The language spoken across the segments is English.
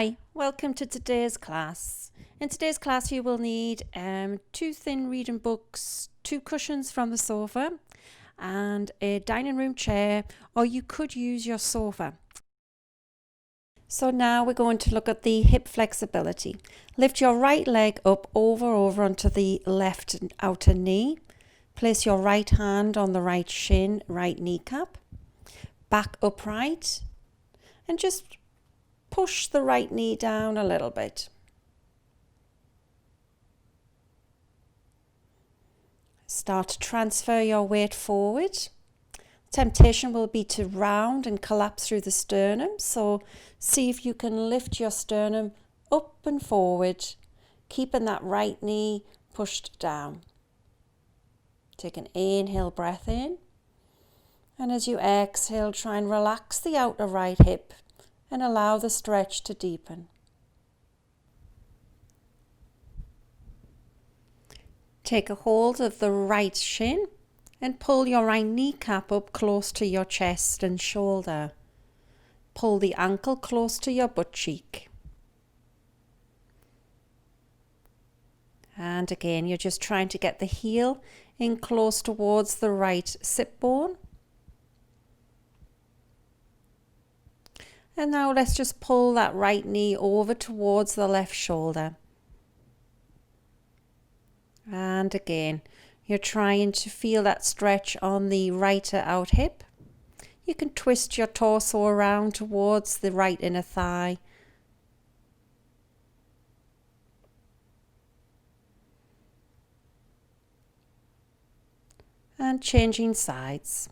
Hi, welcome to today's class. In today's class you will need 2 thin reading books, 2 cushions from the sofa and a dining room chair, or you could use your sofa. So now we're going to look at the hip flexibility. Lift your right leg up over onto the left outer knee. Place your right hand on the right shin, right kneecap. Back upright and just push the right knee down a little bit. Start to transfer your weight forward. Temptation will be to round and collapse through the sternum, so see if you can lift your sternum up and forward, keeping that right knee pushed down. Take an inhale breath in, and as you exhale, try and relax the outer right hip and allow the stretch to deepen. Take a hold of the right shin and pull your right kneecap up close to your chest and shoulder. Pull the ankle close to your butt cheek. And again, you're just trying to get the heel in close towards the right sit bone. And now let's just pull that right knee over towards the left shoulder. And again, you're trying to feel that stretch on the right out hip. You can twist your torso around towards the right inner thigh. And changing sides.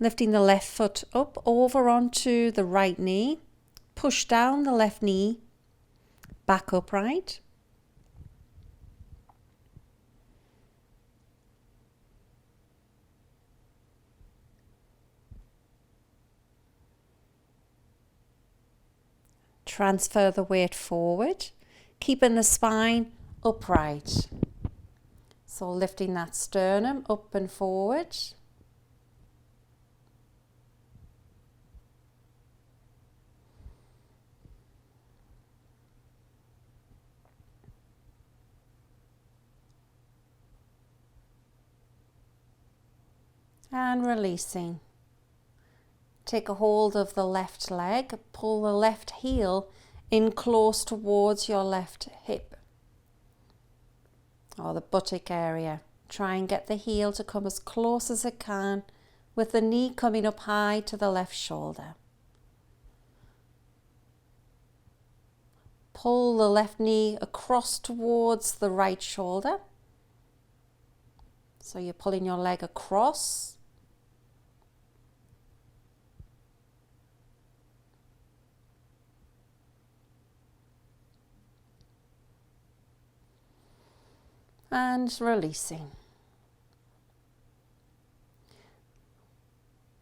Lifting the left foot up over onto the right knee. Push down the left knee. Back upright. Transfer the weight forward, keeping the spine upright. So lifting that sternum up and forward. And releasing. Take a hold of the left leg, pull the left heel in close towards your left hip or the buttock area. Try and get the heel to come as close as it can with the knee coming up high to the left shoulder. Pull the left knee across towards the right shoulder. So you're pulling your leg across. And releasing.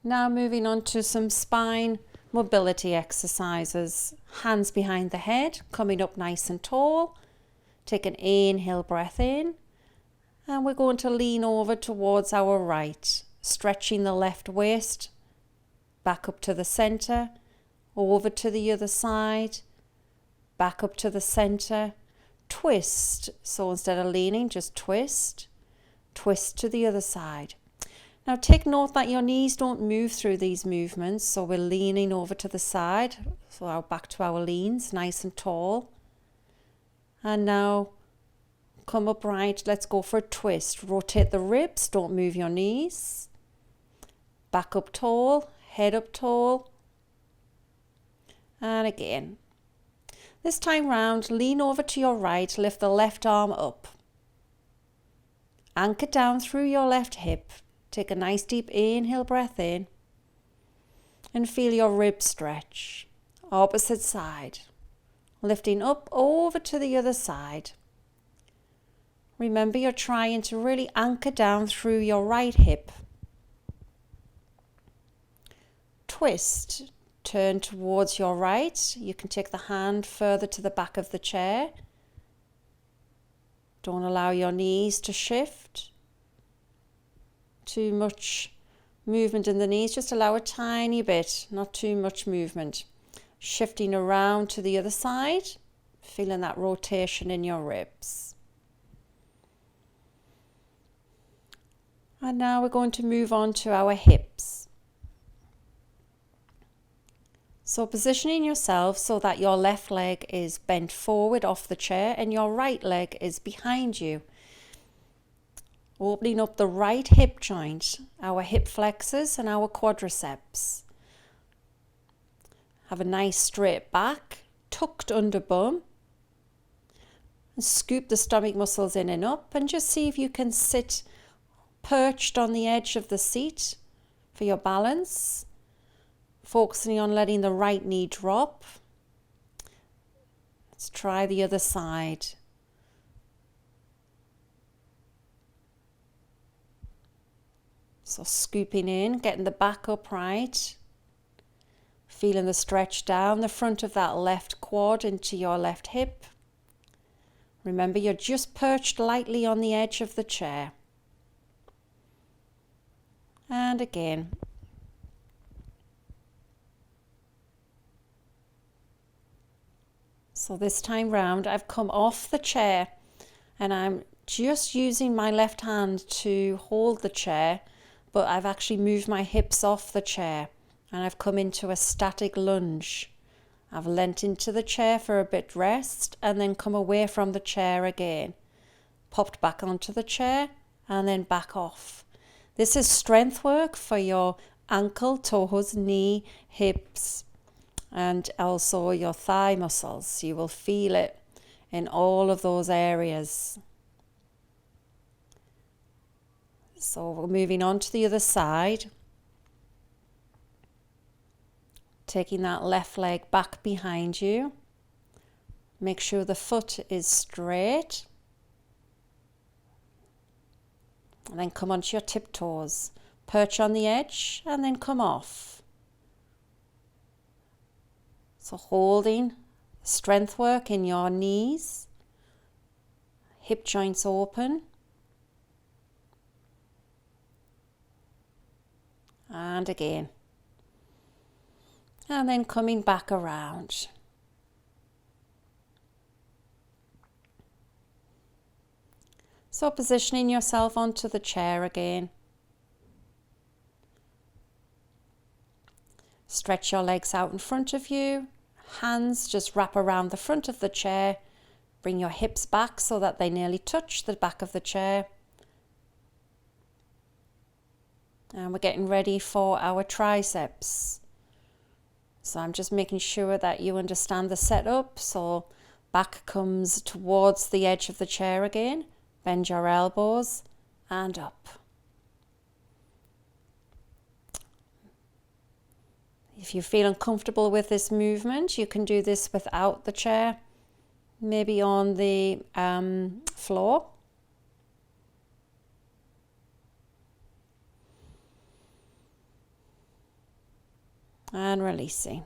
Now moving on to some spine mobility exercises. Hands behind the head, coming up nice and tall. Take an inhale breath in. And we're going to lean over towards our right, stretching the left waist, back up to the center, over to the other side, back up to the center. Twist, so instead of leaning, just twist to the other side. Now take note that your knees don't move through these movements, so we're leaning over to the side, so back to our leans, nice and tall. And now come upright, let's go for a twist. Rotate the ribs, don't move your knees. Back up tall, head up tall. And again. This time round, lean over to your right, lift the left arm up. Anchor down through your left hip. Take a nice deep inhale breath in. And feel your ribs stretch. Opposite side. Lifting up over to the other side. Remember, you're trying to really anchor down through your right hip. Twist. Turn towards your right. You can take the hand further to the back of the chair. Don't allow your knees to shift. Too much movement in the knees. Just allow a tiny bit, not too much movement. Shifting around to the other side, feeling that rotation in your ribs. And now we're going to move on to our hips. So positioning yourself so that your left leg is bent forward off the chair and your right leg is behind you. Opening up the right hip joint, our hip flexors and our quadriceps. Have a nice straight back, tucked under bum. And scoop the stomach muscles in and up, and just see if you can sit perched on the edge of the seat for your balance. Focusing on letting the right knee drop. Let's try the other side. So scooping in, getting the back upright. Feeling the stretch down the front of that left quad into your left hip. Remember, you're just perched lightly on the edge of the chair. And again. So this time round, I've come off the chair and I'm just using my left hand to hold the chair, but I've actually moved my hips off the chair and I've come into a static lunge. I've leant into the chair for a bit rest and then come away from the chair again. Popped back onto the chair and then back off. This is strength work for your ankle, toes, knee, hips, and also your thigh muscles. You will feel it in all of those areas. So we're moving on to the other side. Taking that left leg back behind you. Make sure the foot is straight. And then come onto your tiptoes. Perch on the edge and then come off. So holding strength work in your knees. Hip joints open. And again. And then coming back around. So positioning yourself onto the chair again. Stretch your legs out in front of you. Hands just wrap around the front of the chair. Bring your hips back so that they nearly touch the back of the chair. And we're getting ready for our triceps. So I'm just making sure that you understand the setup. So back comes towards the edge of the chair again. Bend your elbows and up. If you feel uncomfortable with this movement, you can do this without the chair, maybe on the floor. And releasing.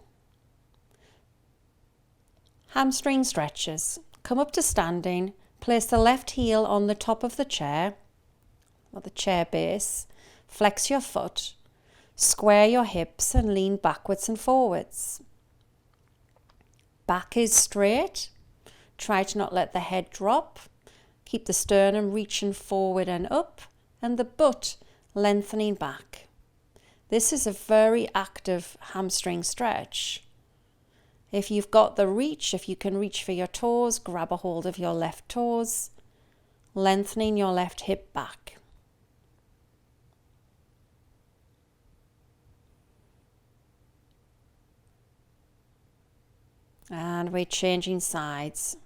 Hamstring stretches. Come up to standing. Place the left heel on the top of the chair, or the chair base. Flex your foot. Square your hips and lean backwards and forwards. Back is straight. Try to not let the head drop. Keep the sternum reaching forward and up, and the butt lengthening back. This is a very active hamstring stretch. If you've got the reach, if you can reach for your toes, grab a hold of your left toes, lengthening your left hip back. And we're changing sides.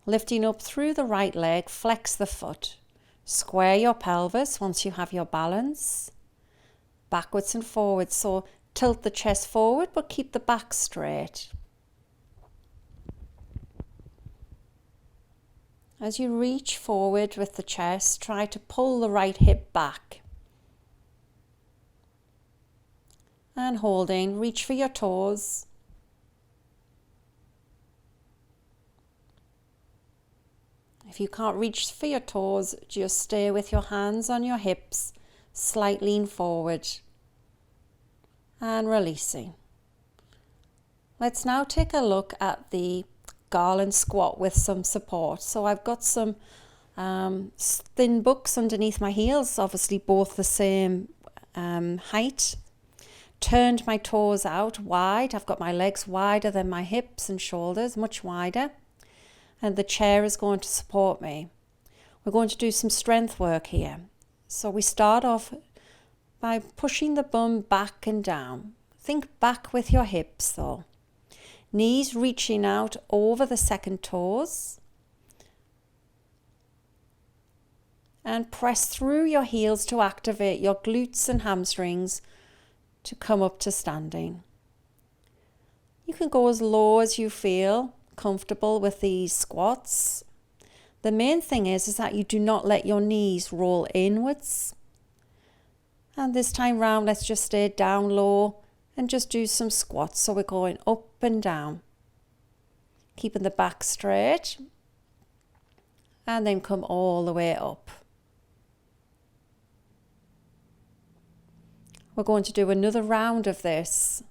Lifting up through the right leg, flex the foot. Square your pelvis once you have your balance. Backwards and forwards, so tilt the chest forward but keep the back straight. As you reach forward with the chest, try to pull the right hip back. And holding, reach for your toes. If you can't reach for your toes, just stay with your hands on your hips, slightly lean forward. And releasing. Let's now take a look at the garland squat with some support. So I've got some thin books underneath my heels, obviously both the same height. Turned my toes out wide. I've got my legs wider than my hips and shoulders, much wider. And the chair is going to support me. We're going to do some strength work here. So we start off by pushing the bum back and down. Think back with your hips though. Knees reaching out over the second toes. And press through your heels to activate your glutes and hamstrings to come up to standing. You can go as low as you feel comfortable with these squats. The main thing is that you do not let your knees roll inwards. And this time round, let's just stay down low and just do some squats. So we're going up and down, keeping the back straight, and then come all the way up. We're going to do another round of this.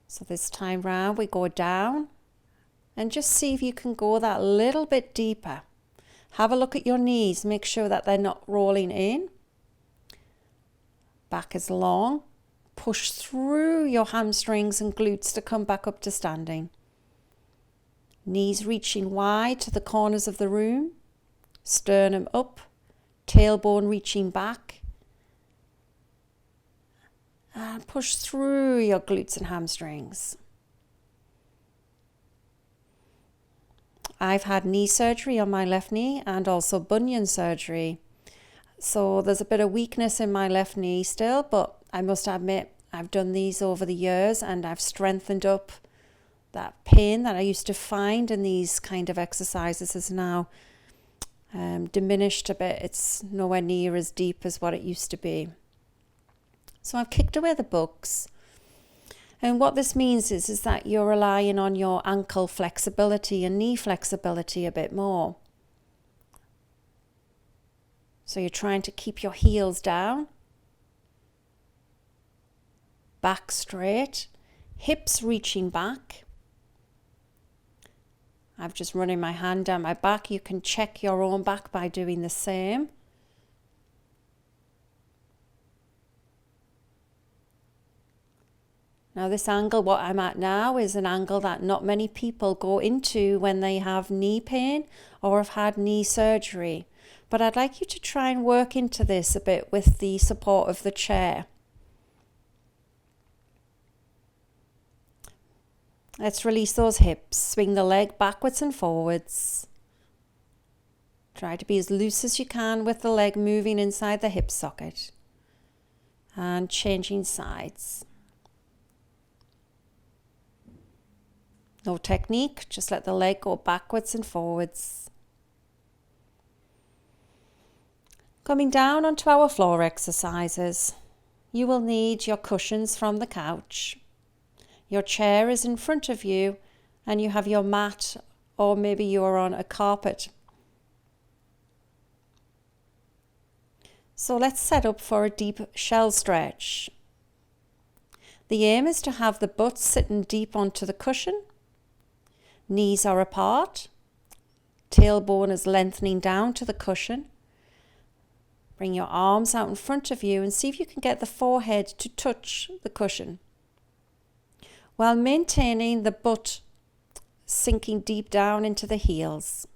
So this time round, we go down and just see if you can go that little bit deeper. Have a look at your knees, make sure that they're not rolling in. Back is long. Push through your hamstrings and glutes to come back up to standing. Knees reaching wide to the corners of the room. Sternum up. Tailbone reaching back. And push through your glutes and hamstrings. I've had knee surgery on my left knee and also bunion surgery. So there's a bit of weakness in my left knee still, but I must admit I've done these over the years and I've strengthened up. That pain that I used to find in these kind of exercises is now diminished a bit. It's nowhere near as deep as what it used to be. So I've kicked away the books. And what this means is that you're relying on your ankle flexibility and knee flexibility a bit more. So you're trying to keep your heels down, back straight, hips reaching back. I've just running my hand down my back. You can check your own back by doing the same. Now this angle, what I'm at now, is an angle that not many people go into when they have knee pain or have had knee surgery. But I'd like you to try and work into this a bit with the support of the chair. Let's release those hips. Swing the leg backwards and forwards. Try to be as loose as you can with the leg moving inside the hip socket. And changing sides. No technique, just let the leg go backwards and forwards. Coming down onto our floor exercises. You will need your cushions from the couch. Your chair is in front of you and you have your mat, or maybe you are on a carpet. So let's set up for a deep shell stretch. The aim is to have the butt sitting deep onto the cushion. Knees are apart. Tailbone is lengthening down to the cushion. Bring your arms out in front of you and see if you can get the forehead to touch the cushion, while maintaining the butt sinking deep down into the heels.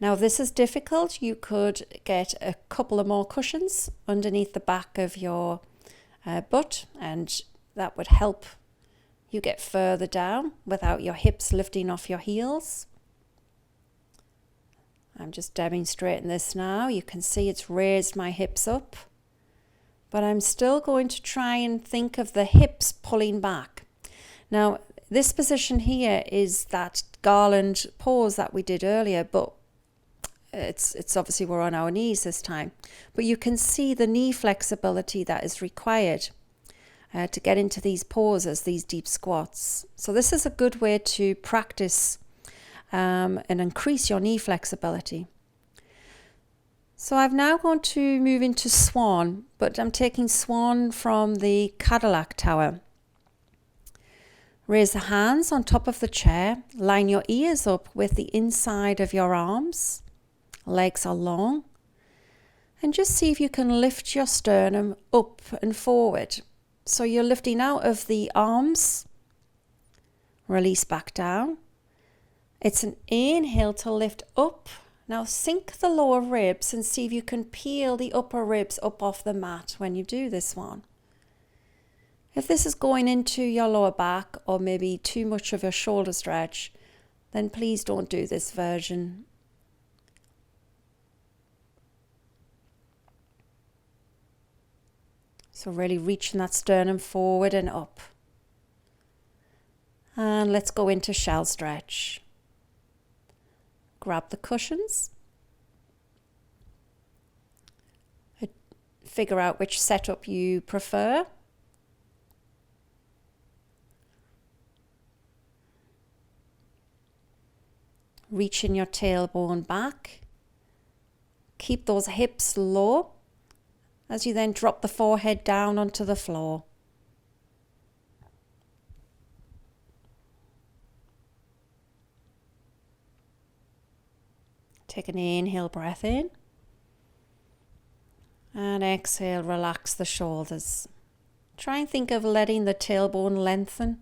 Now, if this is difficult, you could get a couple of more cushions underneath the back of your butt, and that would help you get further down without your hips lifting off your heels. I'm just demonstrating this now. You can see it's raised my hips up, but I'm still going to try and think of the hips pulling back. Now, this position here is that garland pose that we did earlier, but it's obviously we're on our knees this time. But you can see the knee flexibility that is required to get into these poses, these deep squats. So this is a good way to practice and increase your knee flexibility. So I've now gone to move into Swan, but I'm taking Swan from the Cadillac Tower. Raise the hands on top of the chair, line your ears up with the inside of your arms, legs are long, and just see if you can lift your sternum up and forward. So you're lifting out of the arms, release back down. It's an inhale to lift up. Now sink the lower ribs and see if you can peel the upper ribs up off the mat when you do this one. If this is going into your lower back or maybe too much of a shoulder stretch, then please don't do this version. So really reaching that sternum forward and up. And let's go into shell stretch. Grab the cushions. Figure out which setup you prefer. Reaching your tailbone back. Keep those hips low as you then drop the forehead down onto the floor. Take an inhale breath in and exhale, relax the shoulders. Try and think of letting the tailbone lengthen.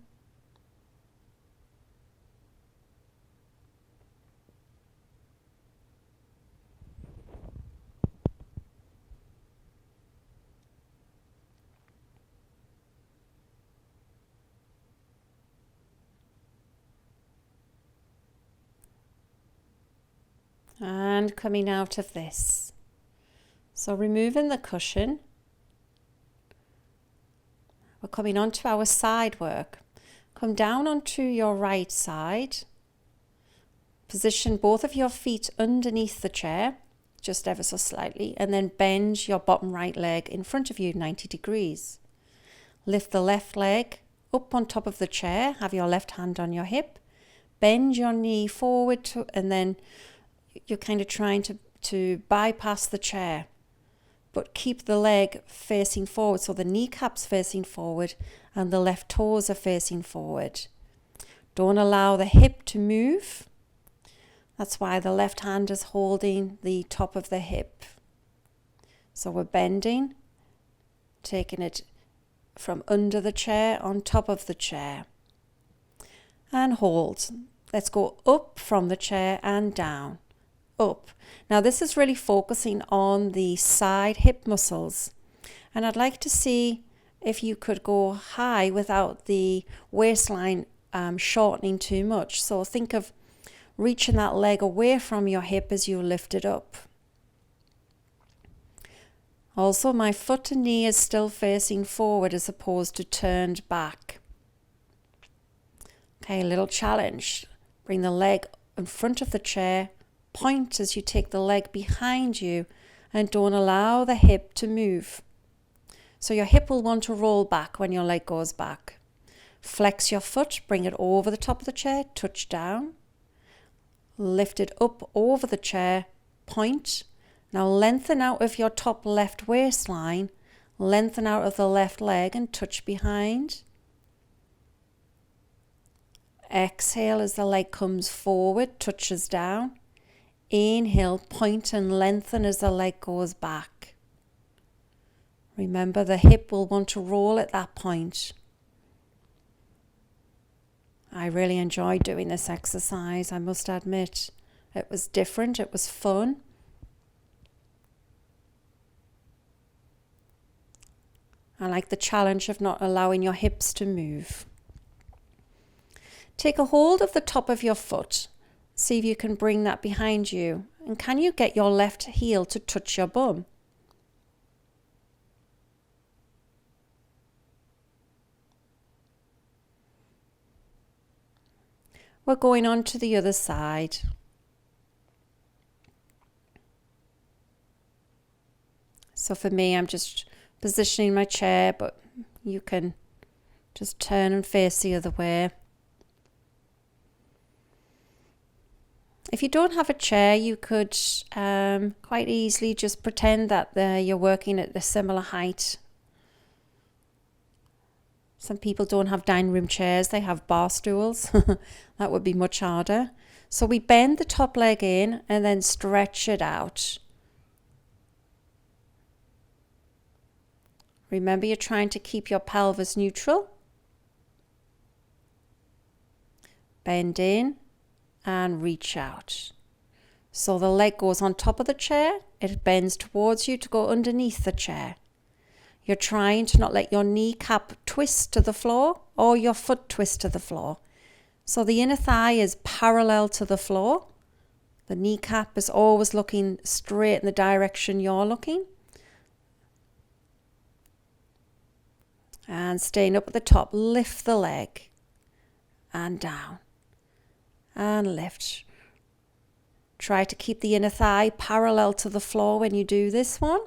And coming out of this. So removing the cushion. We're coming onto our side work. Come down onto your right side. Position both of your feet underneath the chair, just ever so slightly, and then bend your bottom right leg in front of you 90 degrees. Lift the left leg up on top of the chair. Have your left hand on your hip. Bend your knee forward and then you're kind of trying to bypass the chair, but keep the leg facing forward. So the kneecap's facing forward and the left toes are facing forward. Don't allow the hip to move. That's why the left hand is holding the top of the hip. So we're bending, taking it from under the chair on top of the chair. And hold. Let's go up from the chair and down. Up. Now this is really focusing on the side hip muscles, and I'd like to see if you could go high without the waistline shortening too much. So think of reaching that leg away from your hip as you lift it up. Also, my foot and knee is still facing forward as opposed to turned back. Okay, a little challenge. Bring the leg in front of the chair. Point as you take the leg behind you and don't allow the hip to move. So your hip will want to roll back when your leg goes back. Flex your foot, bring it over the top of the chair, touch down. Lift it up over the chair, point. Now lengthen out of your top left waistline, lengthen out of the left leg and touch behind. Exhale as the leg comes forward, touches down. Inhale, point and lengthen as the leg goes back. Remember, the hip will want to roll at that point. I really enjoyed doing this exercise, I must admit. It was different, it was fun. I like the challenge of not allowing your hips to move. Take a hold of the top of your foot. See if you can bring that behind you. And can you get your left heel to touch your bum? We're going on to the other side. So for me, I'm just positioning my chair, but you can just turn and face the other way. If you don't have a chair, you could quite easily just pretend that you're working at a similar height. Some people don't have dining room chairs, they have bar stools. That would be much harder. So we bend the top leg in and then stretch it out. Remember, you're trying to keep your pelvis neutral. Bend in and reach out. So the leg goes on top of the chair, it bends towards you to go underneath the chair. You're trying to not let your kneecap twist to the floor or your foot twist to the floor. So the inner thigh is parallel to the floor. The kneecap is always looking straight in the direction you're looking. And staying up at the top, lift the leg and down and lift. Try to keep the inner thigh parallel to the floor when you do this one.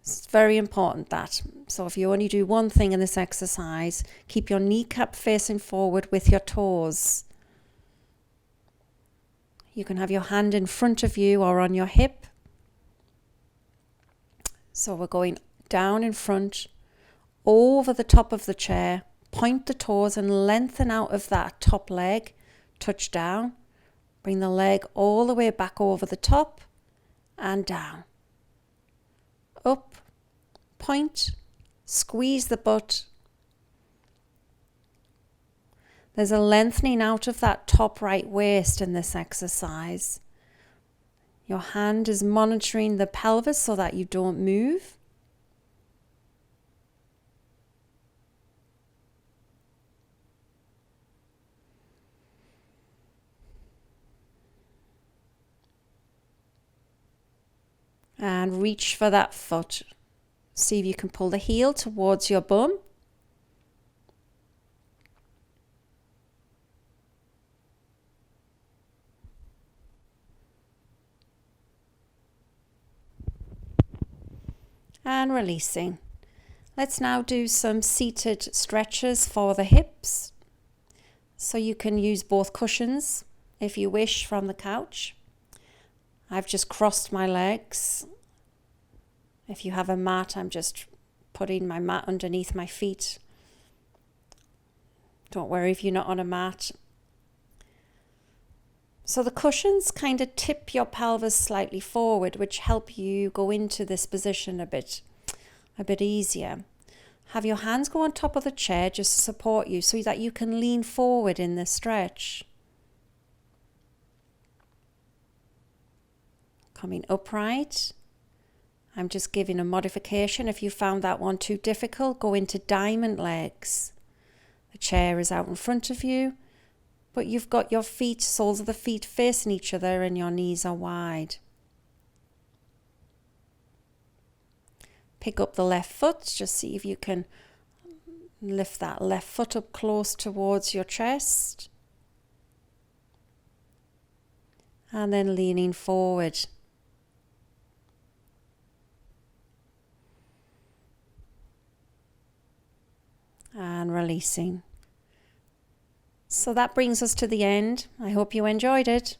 It's very important that. So if you only do one thing in this exercise, keep your kneecap facing forward with your toes. You can have your hand in front of you or on your hip. So we're going down in front, over the top of the chair, point the toes and lengthen out of that top leg, touch down, bring the leg all the way back over the top and down. Up, point, squeeze the butt. There's a lengthening out of that top right waist in this exercise. Your hand is monitoring the pelvis so that you don't move. And reach for that foot. See if you can pull the heel towards your bum. And releasing. Let's now do some seated stretches for the hips. So you can use both cushions if you wish from the couch. I've just crossed my legs. If you have a mat, I'm just putting my mat underneath my feet. Don't worry if you're not on a mat. So the cushions kind of tip your pelvis slightly forward, which help you go into this position a bit easier. Have your hands go on top of the chair just to support you so that you can lean forward in this stretch. Coming upright. I'm just giving a modification. If you found that one too difficult, go into diamond legs. The chair is out in front of you, but you've got your feet, soles of the feet facing each other and your knees are wide. Pick up the left foot, just see if you can lift that left foot up close towards your chest. And then leaning forward. And releasing. So that brings us to the end. I hope you enjoyed it.